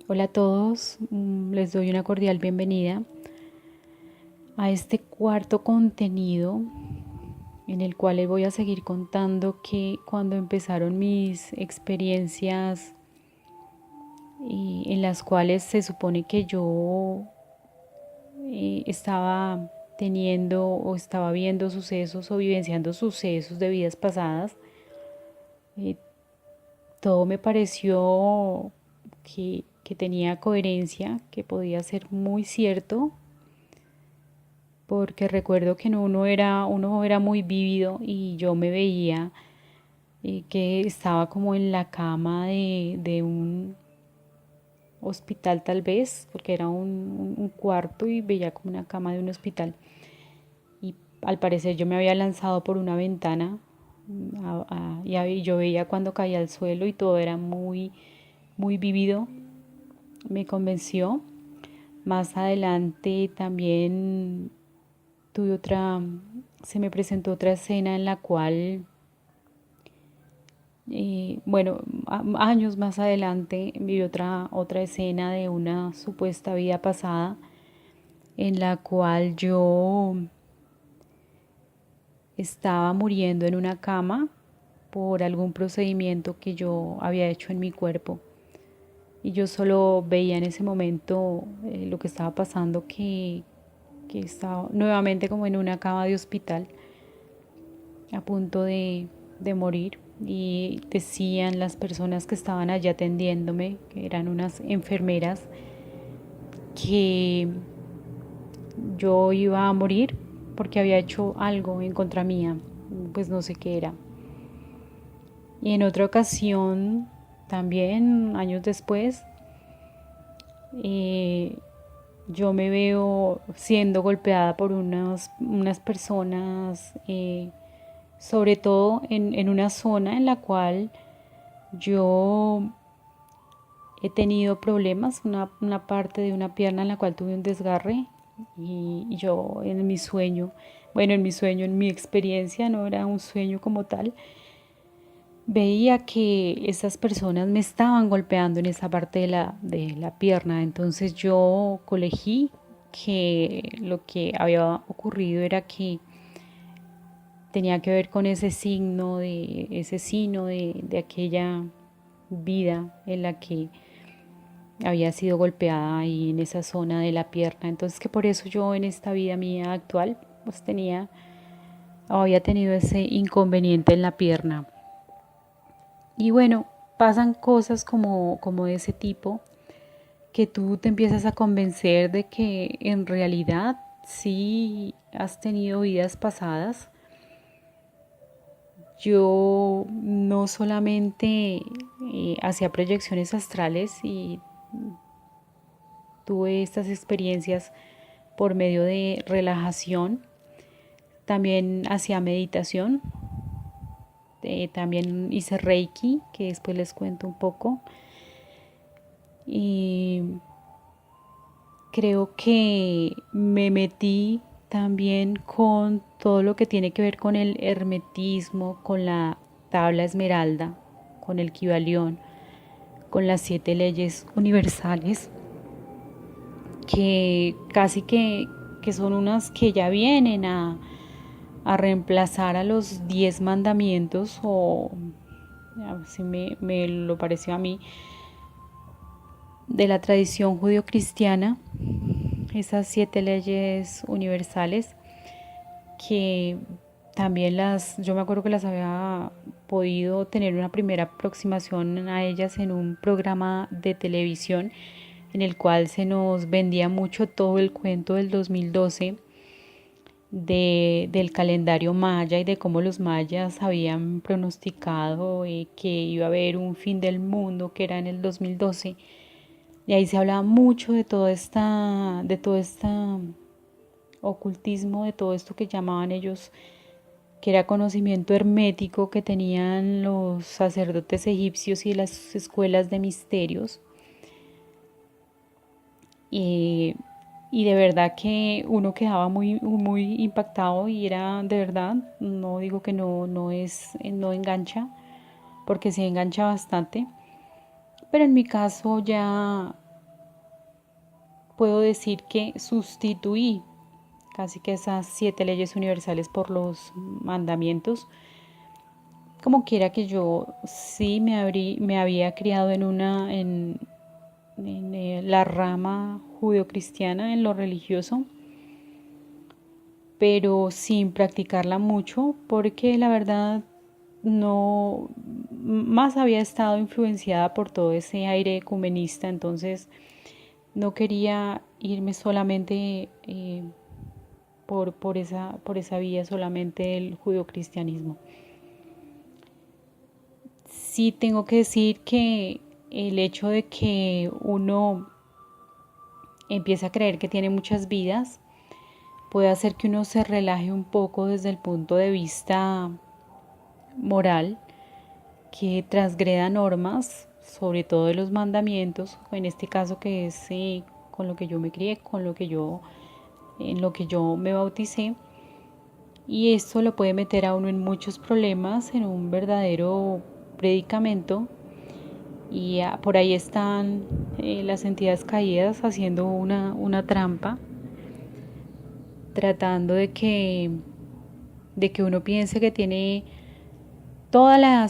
Hola a todos, les doy una cordial bienvenida a este cuarto contenido en el cual les voy a seguir contando que cuando empezaron mis experiencias en las cuales se supone que yo estaba teniendo o estaba viendo sucesos o vivenciando sucesos de vidas pasadas, eh, todo me pareció que tenía coherencia, que podía ser muy cierto, porque recuerdo que uno era muy vívido y yo me veía que estaba como en la cama de un hospital tal vez, porque era un cuarto y veía como una cama de un hospital. Y al parecer yo me había lanzado por una ventana y yo veía cuando caía al suelo y todo era muy, muy vívido. Me convenció. Más adelante también tuve se me presentó otra escena en la cual, bueno, años más adelante vi otra escena de una supuesta vida pasada en la cual yo estaba muriendo en una cama por algún procedimiento que yo había hecho en mi cuerpo. Y yo solo veía en ese momento lo que estaba pasando, que estaba nuevamente como en una cama de hospital a punto de morir, y decían las personas que estaban allí atendiéndome, que eran unas enfermeras, que yo iba a morir porque había hecho algo en contra mía, pues no sé qué era. Y en otra ocasión, también años después, eh, yo me veo siendo golpeada por unas personas, sobre todo en una zona en la cual yo he tenido problemas, una parte de una pierna en la cual tuve un desgarre, y yo en mi sueño, en mi experiencia, no era un sueño como tal, veía que esas personas me estaban golpeando en esa parte de la pierna. Entonces yo colegí que lo que había ocurrido era que tenía que ver con ese signo de aquella vida en la que había sido golpeada ahí en esa zona de la pierna. Entonces que por eso yo en esta vida mía actual pues había tenido ese inconveniente en la pierna. Y bueno, pasan cosas como de ese tipo, que tú te empiezas a convencer de que en realidad sí has tenido vidas pasadas. Yo no solamente hacía proyecciones astrales y tuve estas experiencias por medio de relajación, también hacía meditación, también hice Reiki, que después les cuento un poco. Y creo que me metí también con todo lo que tiene que ver con el hermetismo, con la tabla esmeralda, con el Kybalión, con las 7 leyes universales, que casi que son unas que ya vienen a reemplazar a los 10 mandamientos, o así me lo pareció a mí, de la tradición judio-cristiana, esas 7 leyes universales que también yo me acuerdo que las había podido tener una primera aproximación a ellas en un programa de televisión en el cual se nos vendía mucho todo el cuento del 2012, del calendario maya y de cómo los mayas habían pronosticado que iba a haber un fin del mundo que era en el 2012. Y ahí se hablaba mucho de todo esta ocultismo, de todo esto que llamaban ellos, que era conocimiento hermético que tenían los sacerdotes egipcios y las escuelas de misterios. Y, y de verdad que uno quedaba muy, muy impactado, y era de verdad, no digo que no engancha, porque sí engancha bastante, pero en mi caso ya puedo decir que sustituí casi que esas 7 leyes universales por los mandamientos. Como quiera que yo sí me había criado en la rama judeocristiana, en lo religioso, pero sin practicarla mucho, porque la verdad no, más había estado influenciada por todo ese aire ecumenista, entonces no quería irme solamente por esa vía solamente del judeocristianismo. Sí tengo que decir que el hecho de que uno empieza a creer que tiene muchas vidas puede hacer que uno se relaje un poco desde el punto de vista moral, que transgreda normas, sobre todo de los mandamientos, en este caso que es con lo que yo me crié, en lo que yo me bauticé, y esto lo puede meter a uno en muchos problemas, en un verdadero predicamento, y por ahí están las entidades caídas haciendo una trampa, tratando de que uno piense que tiene toda la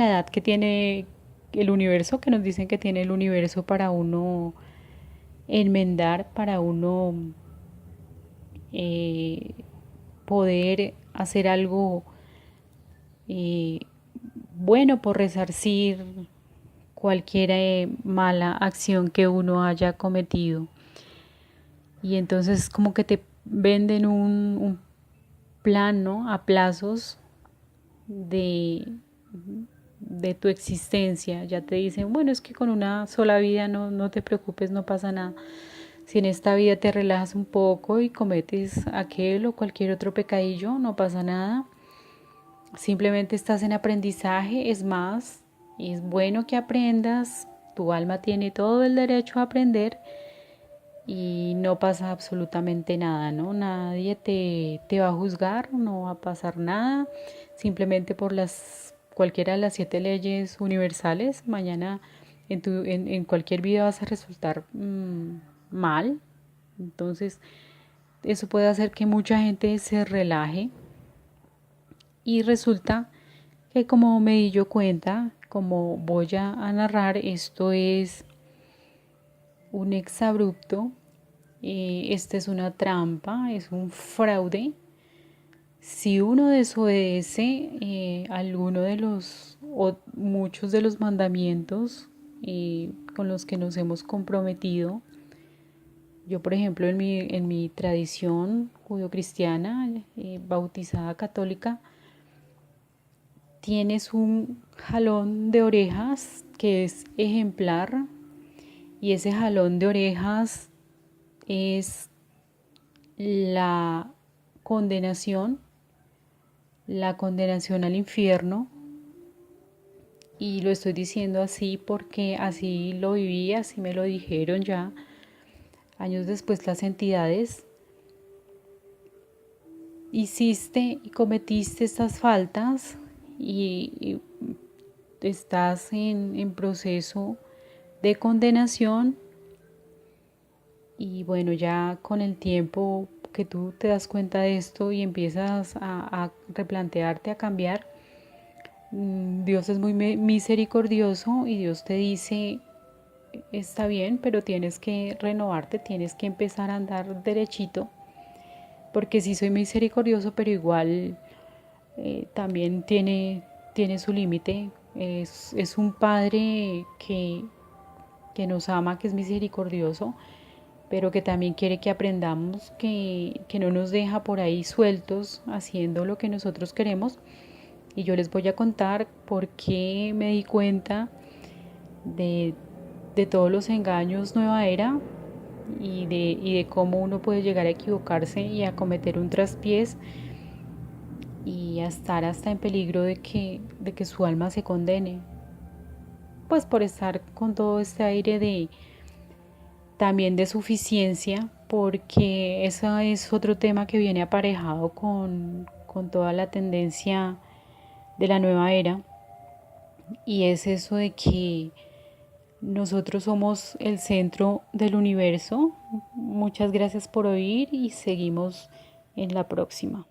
edad que tiene el universo, que nos dicen que tiene el universo para uno enmendar, para uno poder hacer algo bueno por resarcir cualquier mala acción que uno haya cometido. Y entonces como que te venden un plan, ¿no? A plazos de tu existencia. Ya te dicen, bueno, es que con una sola vida no te preocupes, no pasa nada. Si en esta vida te relajas un poco y cometes aquel o cualquier otro pecadillo, no pasa nada. Simplemente estás en aprendizaje, es más, es bueno que aprendas, tu alma tiene todo el derecho a aprender y no pasa absolutamente nada, ¿no? Nadie te va a juzgar, no va a pasar nada, simplemente por cualquiera de las 7 leyes universales, mañana en cualquier vida vas a resultar mal, entonces eso puede hacer que mucha gente se relaje y resulta que como me di yo cuenta, como voy a narrar, esto es un exabrupto, esta es una trampa, es un fraude. Si uno desobedece alguno de o muchos de los mandamientos con los que nos hemos comprometido, yo por ejemplo en mi tradición judeocristiana, bautizada católica, tienes un jalón de orejas que es ejemplar, y ese jalón de orejas es la condenación al infierno, y lo estoy diciendo así porque así lo viví, así me lo dijeron ya años después las entidades. Hiciste y cometiste estas faltas y estás en proceso de condenación, y bueno, ya con el tiempo que tú te das cuenta de esto y empiezas a replantearte, a cambiar, Dios es muy misericordioso y Dios te dice, está bien, pero tienes que renovarte, tienes que empezar a andar derechito, porque sí soy misericordioso, pero igual también tiene su límite. Es un Padre que nos ama, que es misericordioso, pero que también quiere que aprendamos, que no nos deja por ahí sueltos haciendo lo que nosotros queremos. Y yo les voy a contar por qué me di cuenta de todos los engaños nueva era, y de cómo uno puede llegar a equivocarse y a cometer un traspiés y a estar hasta en peligro de que su alma se condene, pues por estar con todo este aire también de suficiencia, porque eso es otro tema que viene aparejado con toda la tendencia de la nueva era, y es eso de que Nosotros somos el centro del universo. Muchas gracias por oír y seguimos en la próxima.